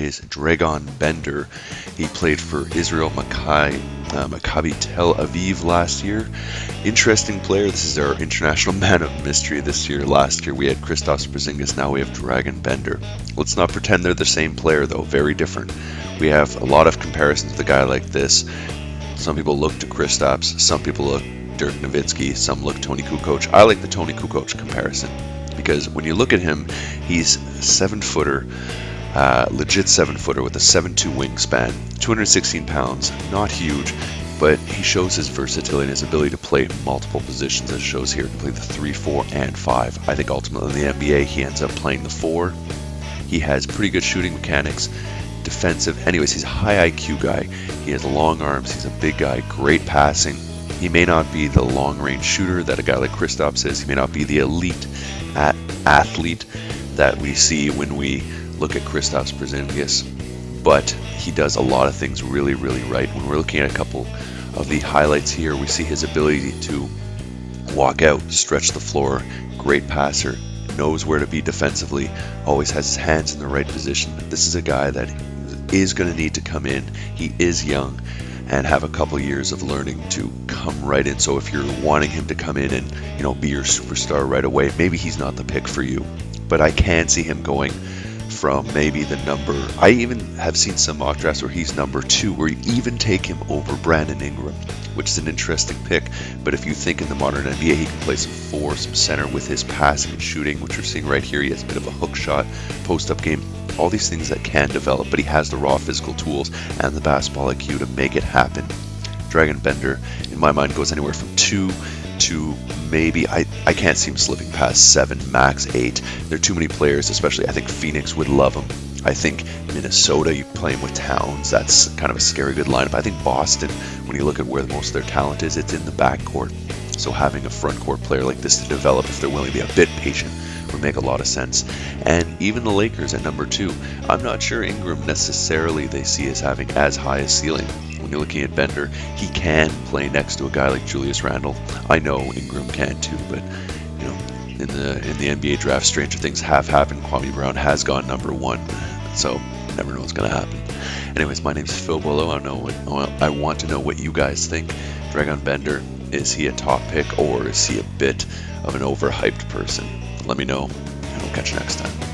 is Dragon Bender. He played for Israel Maccabi Tel Aviv last year. Interesting player. This is our international man of mystery this year. Last year we had Christos Porzingis, now we have Dragon Bender. Let's not pretend they're the same player though, very different. We have a lot of comparisons with a guy like this. Some people look to Kristaps, some people look Dirk Nowitzki, some look Tony Kukoc. I like the Tony Kukoc comparison because when you look at him, he's a 7-footer, legit 7-footer with a 7'2" wingspan, 216 pounds, not huge, but he shows his versatility and his ability to play multiple positions, as it shows here. He can play the 3, 4, and 5. I think ultimately in the NBA he ends up playing the 4. He has pretty good shooting mechanics, defensive. Anyways, he's a high IQ guy. He has long arms. He's a big guy, great passing. He may not be the long-range shooter that a guy like Kristaps is. He may not be the elite athlete that we see when we look at Kristaps Porzingis, but he does a lot of things really, really right. When we're looking at a couple of the highlights here, we see his ability to walk out, stretch the floor, great passer, knows where to be defensively, always has his hands in the right position. This is a guy that is going to need to come in. He is young and have a couple years of learning to come right in. So if you're wanting him to come in and, you know, be your superstar right away, maybe he's not the pick for you. But I can see him going from maybe the number, I even have seen some mock drafts where he's number 2, where you even take him over Brandon Ingram, which is an interesting pick. But if you think in the modern NBA he can play some 4, some center with his passing and shooting, which we're seeing right here. He has a bit of a hook shot, post-up game, all these things that can develop, but he has the raw physical tools and the basketball IQ to make it happen. Dragon Bender, in my mind, goes anywhere from 2 to maybe, I can't see him slipping past 7, max 8. There are too many players, especially I think Phoenix would love him. I think Minnesota, you play him with Towns, that's kind of a scary good lineup. I think Boston, when you look at where most of their talent is, it's in the backcourt. So having a front court player like this to develop, if they're willing to be a bit patient, would make a lot of sense. And even the Lakers at number 2, I'm not sure Ingram necessarily they see as having as high a ceiling. When you're looking at Bender, he can play next to a guy like Julius Randle. I know Ingram can too, but you know, in the NBA draft, stranger things have happened. Kwame Brown has gone number 1, so you never know what's going to happen. Anyways, my name's Phil Willow. I want to know what you guys think. Dragon Bender, is he a top pick or is he a bit of an overhyped person? Let me know, and we'll catch you next time.